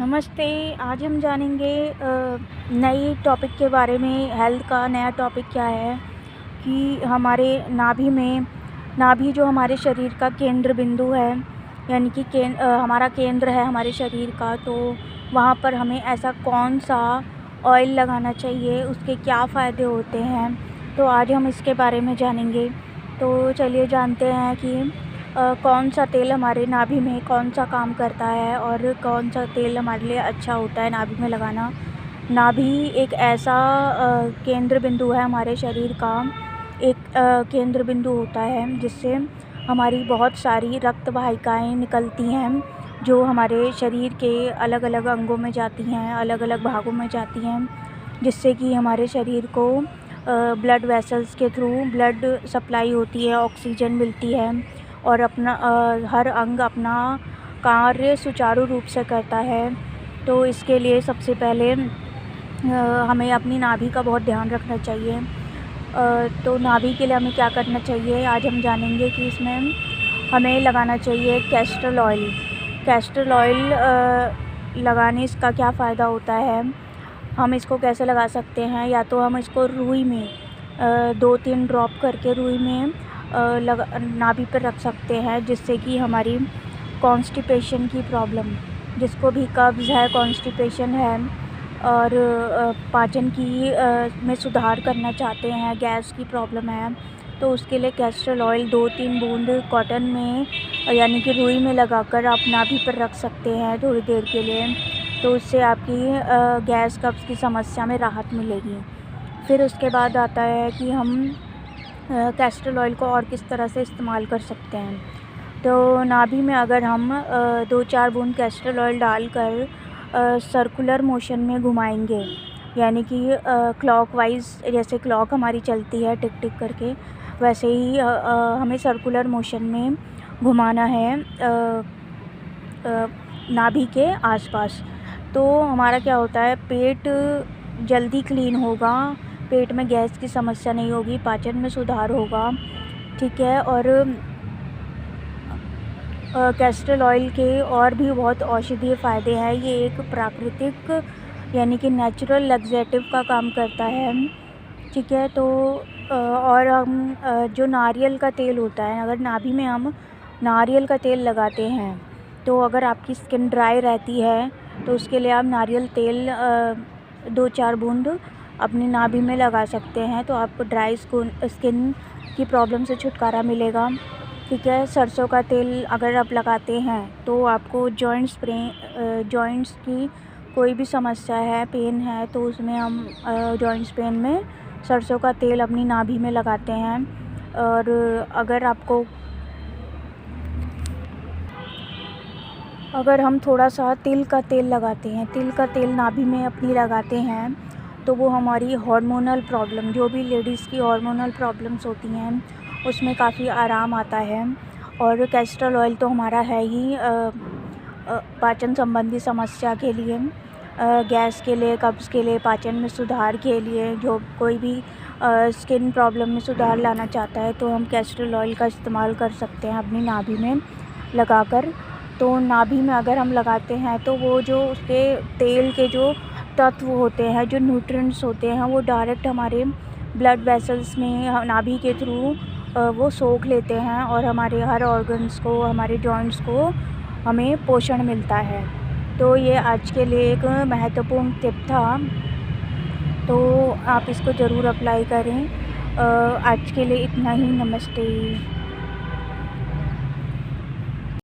नमस्ते। आज हम जानेंगे नई टॉपिक के बारे में। हेल्थ का नया टॉपिक क्या है कि हमारे नाभि जो हमारे शरीर का केंद्र बिंदु है, यानी कि हमारा केंद्र है हमारे शरीर का, तो वहाँ पर हमें ऐसा कौन सा ऑयल लगाना चाहिए, उसके क्या फ़ायदे होते हैं, तो आज हम इसके बारे में जानेंगे। तो चलिए जानते हैं कि कौन सा तेल हमारे नाभि में कौन सा काम करता है और कौन सा तेल हमारे लिए अच्छा होता है नाभि में लगाना। नाभि एक ऐसा केंद्र बिंदु है हमारे शरीर का। एक केंद्र बिंदु होता है जिससे हमारी बहुत सारी रक्त वाहिकाएँ निकलती हैं, जो हमारे शरीर के अलग अलग अंगों में जाती हैं, अलग अलग भागों में जाती हैं, जिससे कि हमारे शरीर को ब्लड वेसल्स के थ्रू ब्लड सप्लाई होती है, ऑक्सीजन मिलती है और हर अंग अपना कार्य सुचारू रूप से करता है। तो इसके लिए सबसे पहले हमें अपनी नाभि का बहुत ध्यान रखना चाहिए। तो नाभि के लिए हमें क्या करना चाहिए, आज हम जानेंगे कि इसमें हमें लगाना चाहिए कैस्टर ऑयल। कैस्टर ऑयल लगाने इसका क्या फ़ायदा होता है, हम इसको कैसे लगा सकते हैं। या तो हम इसको रुई में 2-3 ड्रॉप करके रुई में नाभि पर रख सकते हैं, जिससे कि हमारी कॉन्स्टिपेशन की प्रॉब्लम, जिसको भी कब्ज़ है, कॉन्स्टिपेशन है और पाचन की में सुधार करना चाहते हैं, गैस की प्रॉब्लम है, तो उसके लिए कैस्टर ऑयल 2-3 बूंद कॉटन में यानी कि रुई में लगाकर आप नाभि पर रख सकते हैं थोड़ी देर के लिए। तो उससे आपकी गैस कब्ज़ की समस्या में राहत मिलेगी। फिर उसके बाद आता है कि हम कैस्टर ऑयल को और किस तरह से इस्तेमाल कर सकते हैं। तो नाभि में अगर हम 2-4 बूंद कैस्टर ऑयल डालकर सर्कुलर मोशन में घुमाएंगे, यानी कि क्लॉकवाइज़, जैसे क्लॉक हमारी चलती है टिक टिक करके, वैसे ही हमें सर्कुलर मोशन में घुमाना है नाभि के आसपास। तो हमारा क्या होता है, पेट जल्दी क्लीन होगा, पेट में गैस की समस्या नहीं होगी, पाचन में सुधार होगा, ठीक है। और कैस्टर ऑयल के और भी बहुत औषधीय फ़ायदे हैं। ये एक प्राकृतिक यानी कि नेचुरल लैक्सेटिव का काम करता है, ठीक है। तो और हम जो नारियल का तेल होता है, अगर नाभि में हम नारियल का तेल लगाते हैं, तो अगर आपकी स्किन ड्राई रहती है तो उसके लिए आप नारियल तेल 2-4 बूंद अपनी नाभि में लगा सकते हैं, तो आपको ड्राई स्किन की प्रॉब्लम से छुटकारा मिलेगा, ठीक है। सरसों का तेल अगर आप लगाते हैं तो आपको जॉइंट्स की कोई भी समस्या है, पेन है, तो उसमें हम जॉइंट्स पेन में सरसों का तेल अपनी नाभि में लगाते हैं। और अगर हम थोड़ा सा तिल का तेल लगाते हैं, तिल का तेल नाभि में अपनी लगाते हैं, तो वो हमारी हार्मोनल प्रॉब्लम, जो भी लेडीज़ की हार्मोनल प्रॉब्लम्स होती हैं, उसमें काफ़ी आराम आता है। और कैस्टर ऑयल तो हमारा है ही पाचन संबंधी समस्या के लिए, गैस के लिए, कब्ज़ के लिए, पाचन में सुधार के लिए, जो कोई भी स्किन प्रॉब्लम में सुधार लाना चाहता है, तो हम कैस्टर ऑयल का इस्तेमाल कर सकते हैं अपनी नाभि में लगाकर। तो नाभि में अगर हम लगाते हैं तो वो जो उसके तेल के जो तत्व होते हैं, जो न्यूट्रिएंट्स होते हैं, वो डायरेक्ट हमारे ब्लड वेसल्स में नाभि के थ्रू वो सोख लेते हैं और हमारे हर ऑर्गन्स को, हमारे जॉइंट्स को हमें पोषण मिलता है। तो ये आज के लिए एक महत्वपूर्ण टिप था, तो आप इसको ज़रूर अप्लाई करें। आज के लिए इतना ही। नमस्ते।